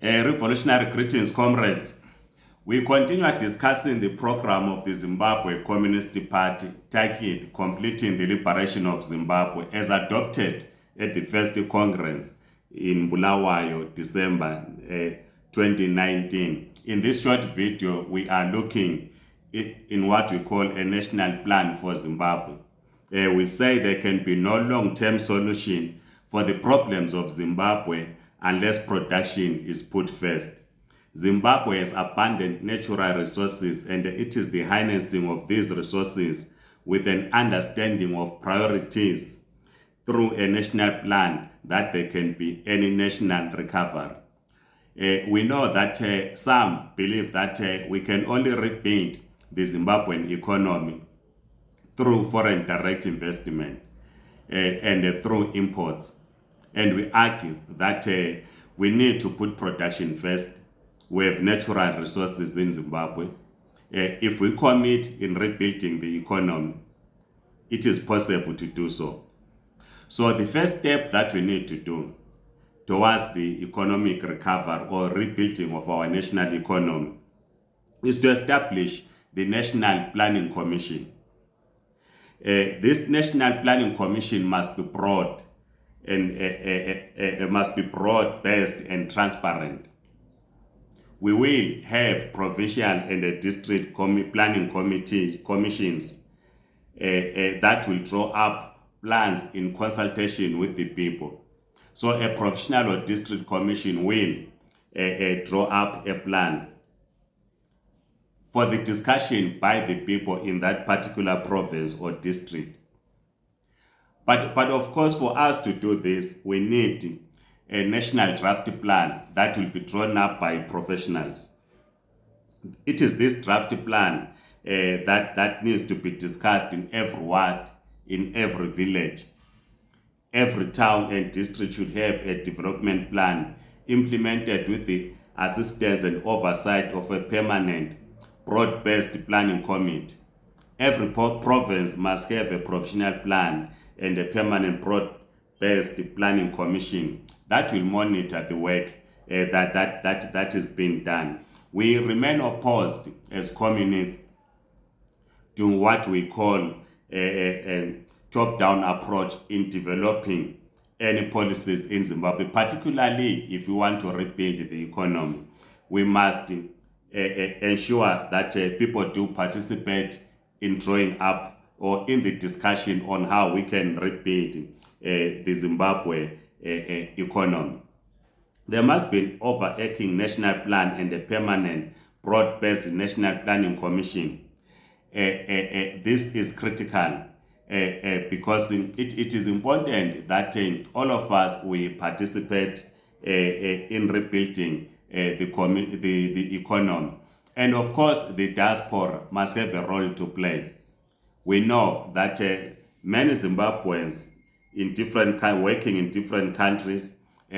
Revolutionary greetings, comrades. We continue discussing the program of the Zimbabwe Communist Party titled Completing the Liberation of Zimbabwe as adopted at the first Congress in Bulawayo, December 2019. In this short video, we are looking in what we call a national plan for Zimbabwe. We say there can be no long-term solution for the problems of Zimbabwe unless production is put first. Zimbabwe has abundant natural resources, and it is the harnessing of these resources with an understanding of priorities through a national plan that there can be any national recovery. We know that some believe that we can only rebuild the Zimbabwean economy through foreign direct investment and through imports. And we argue that we need to put production first. We have natural resources in Zimbabwe. If we commit in rebuilding the economy, it is possible to do so. So the first step that we need to do towards the economic recovery or rebuilding of our national economy is to establish the National Planning Commission. This National Planning Commission must be broad and must be broad-based and transparent. We will have provincial and district planning commissions that will draw up plans in consultation with the people. So a provincial or district commission will draw up a plan for the discussion by the people in that particular province or district. But of course, for us to do this, we need a national draft plan that will be drawn up by professionals. It is this draft plan that needs to be discussed in every ward, in every village. Every town and district should have a development plan implemented with the assistance and oversight of a permanent, broad-based planning committee. Every province must have a provisional plan and a permanent broad-based planning commission that will monitor the work that is being done. We remain opposed as communists to what we call a top-down approach in developing any policies in Zimbabwe, particularly if we want to rebuild the economy. We must ensure that people do participate in drawing up or in the discussion on how we can rebuild the Zimbabwe economy. There must be an overarching national plan and a permanent broad-based national planning commission. This is critical because it is important that all of us we participate in rebuilding the economy. And of course, the diaspora must have a role to play. We know that many Zimbabweans working in different countries,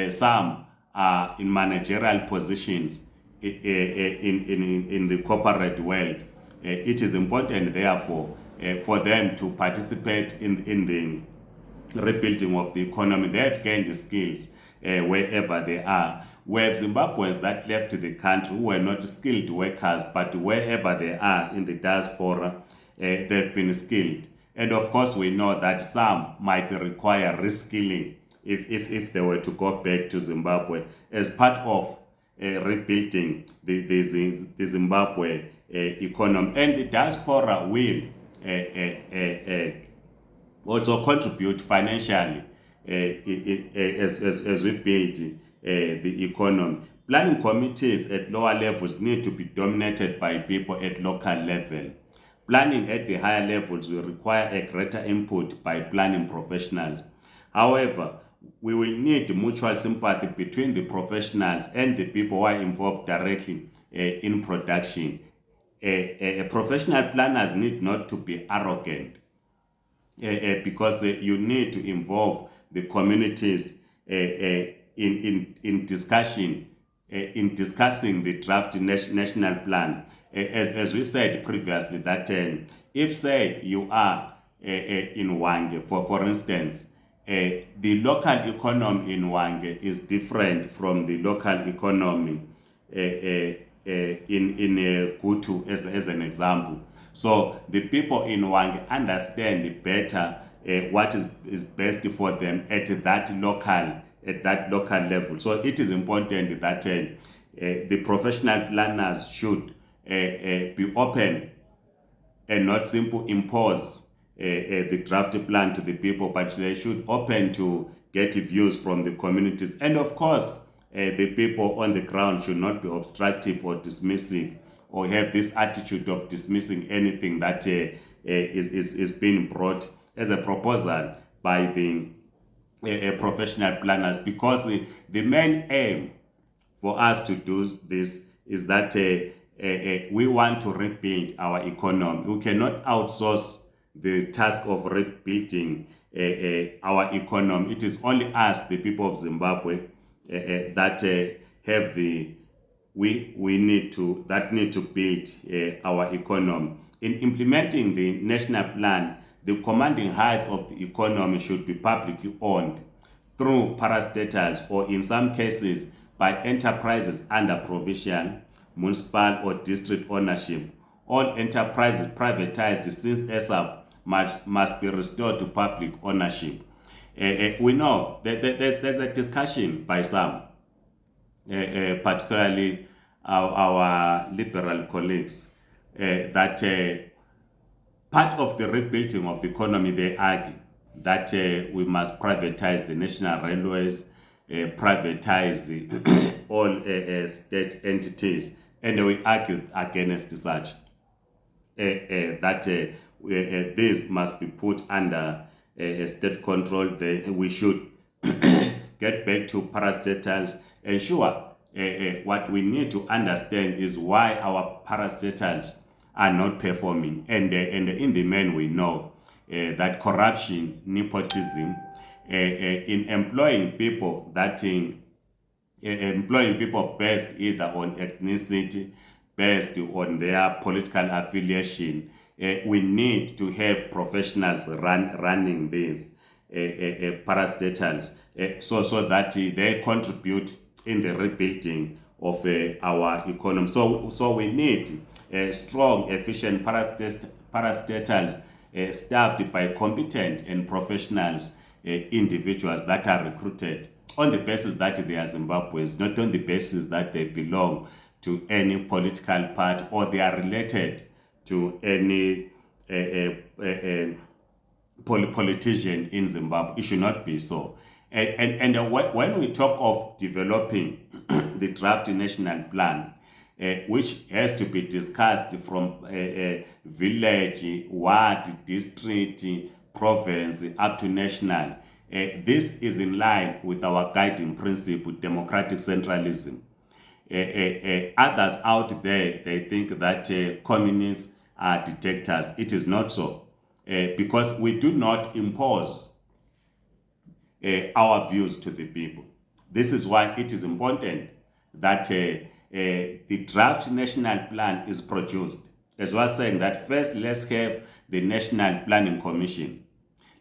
some are in managerial positions in the corporate world. It is important, therefore, for them to participate in the rebuilding of the economy. They have gained skills wherever they are. We have Zimbabweans that left the country who were not skilled workers, but wherever they are in the diaspora, they've been skilled. And of course, we know that some might require reskilling if they were to go back to Zimbabwe as part of rebuilding the Zimbabwe economy. And the diaspora will also contribute financially as we build the economy. Planning committees at lower levels need to be dominated by people at local level. Planning at the higher levels will require a greater input by planning professionals. However, we will need mutual sympathy between the professionals and the people who are involved directly in production. Professional planners need not to be arrogant because you need to involve the communities in discussion, in discussing the draft national plan. As we said previously, that if say you are in Wange, for instance, the local economy in Hwange is different from the local economy in Kutu, as an example. So the people in Hwange understand better what is best for them at that local level. So it is important that the professional planners should be open and not simply impose the draft plan to the people, but they should open to get views from the communities. And of course, the people on the ground should not be obstructive or dismissive, or have this attitude of dismissing anything that is being brought as a proposal by the professional planners, because the main aim for us to do this is that we want to rebuild our economy. We cannot outsource the task of rebuilding our economy. It is only us, the people of Zimbabwe, that have the we need to build our economy. In implementing the national plan, the commanding heights of the economy should be publicly owned through parastatals, or in some cases by enterprises under provincial, municipal or district ownership. All enterprises privatized since ESAP must be restored to public ownership. We know that there's a discussion by some, particularly our liberal colleagues, that part of the rebuilding of the economy, they argue that we must privatize the national railways, privatize all state entities, and we argue against such, that this must be put under state control. We should get back to parastatals. Ensure what we need to understand is why our parastatals are not performing, and in the main we know that corruption, nepotism, in employing people based either on ethnicity, based on their political affiliation. We need to have professionals running these parastatals, so that they contribute in the rebuilding of our economy. So we need strong, efficient parastatals staffed by competent and professionals, individuals that are recruited on the basis that they are Zimbabweans, not on the basis that they belong to any political party or they are related to any politician in Zimbabwe. It should not be so. And when we talk of developing the draft national plan, which has to be discussed from village, ward, district, province, up to national, this is in line with our guiding principle, democratic centralism. Others out there, they think that communists are dictators. It is not so, because we do not impose our views to the people. This is why it is important that the draft national plan is produced. As I was saying, that first let's have the National Planning Commission.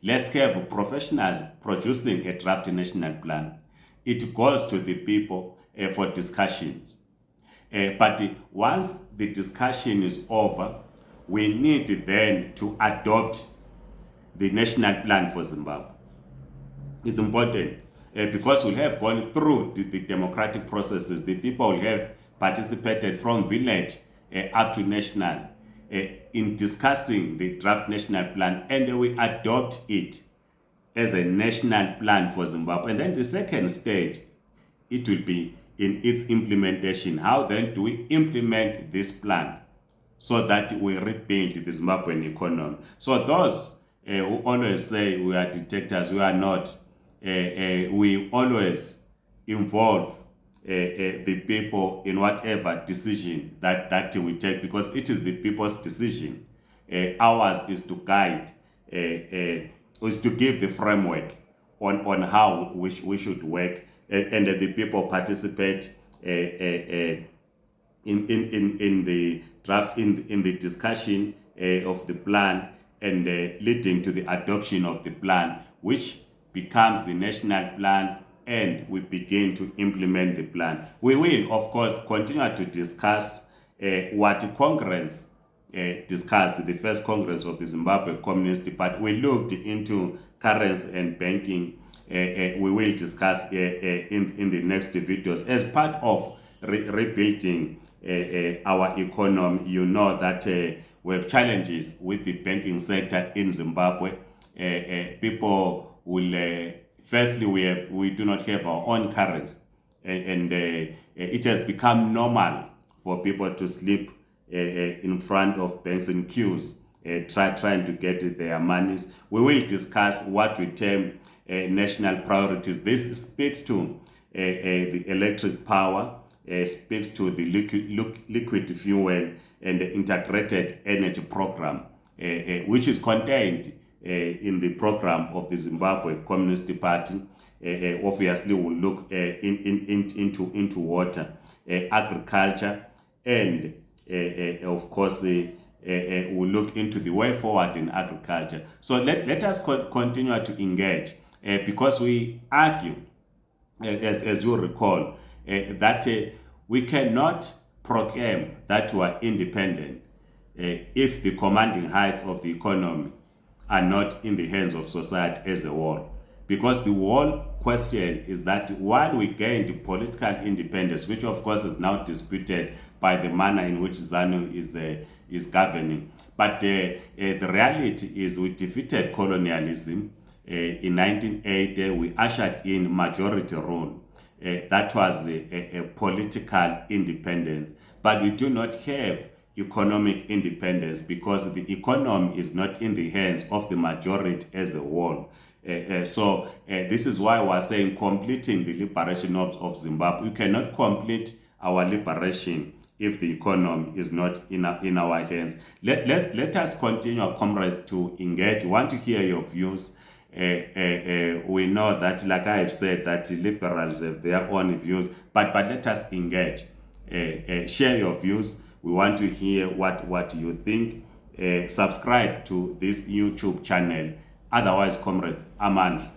Let's have professionals producing a draft national plan. It goes to the people for discussions. But once the discussion is over, we need then to adopt the national plan for Zimbabwe. It's important because we have gone through the democratic processes. The people will have participated from village up to national in discussing the draft national plan, and we adopt it as a national plan for Zimbabwe. And then the second stage, it will be in its implementation. How then do we implement this plan so that we rebuild the Zimbabwean economy? So those who always say we are dictators, we are not. We always involve the people in whatever decision that we take, because it is the people's decision. Ours is to guide, is to give the framework on how we should work, and the people participate in the draft, in the discussion of the plan, and leading to the adoption of the plan, which becomes the national plan and we begin to implement the plan. We will, of course, continue to discuss what Congress discussed, the first Congress of the Zimbabwe Communist Party. We looked into currency and banking. We will discuss in the next videos as part of rebuilding our economy. You know that we have challenges with the banking sector in Zimbabwe. People will firstly, we do not have our own currency, and it has become normal for people to sleep in front of banks in queues, trying to get their monies. We will discuss what we term national priorities. This speaks to the electric power, speaks to the liquid fuel and the integrated energy program, which is contained in the program of the Zimbabwe Communist Party. Obviously, we'll look into water, agriculture, and of course, we'll look into the way forward in agriculture. So let us continue to engage because we argue, as you recall, that we cannot proclaim that we are independent if the commanding heights of the economy are not in the hands of society as a whole. Because the whole question is that while we gained political independence, which of course is now disputed by the manner in which ZANU is governing, but the reality is we defeated colonialism. In 1980, we ushered in majority rule. That was a political independence, but we do not have economic independence because the economy is not in the hands of the majority as a whole. So this is why we're saying completing the liberation of Zimbabwe. You cannot complete our liberation if the economy is not in our hands. Let us continue, comrades, to engage. We want to hear your views. We know that, like I have said, that liberals have their own views, but let us engage. Share your views. We want to hear what you think. Subscribe to this YouTube channel. Otherwise, comrades, Aman.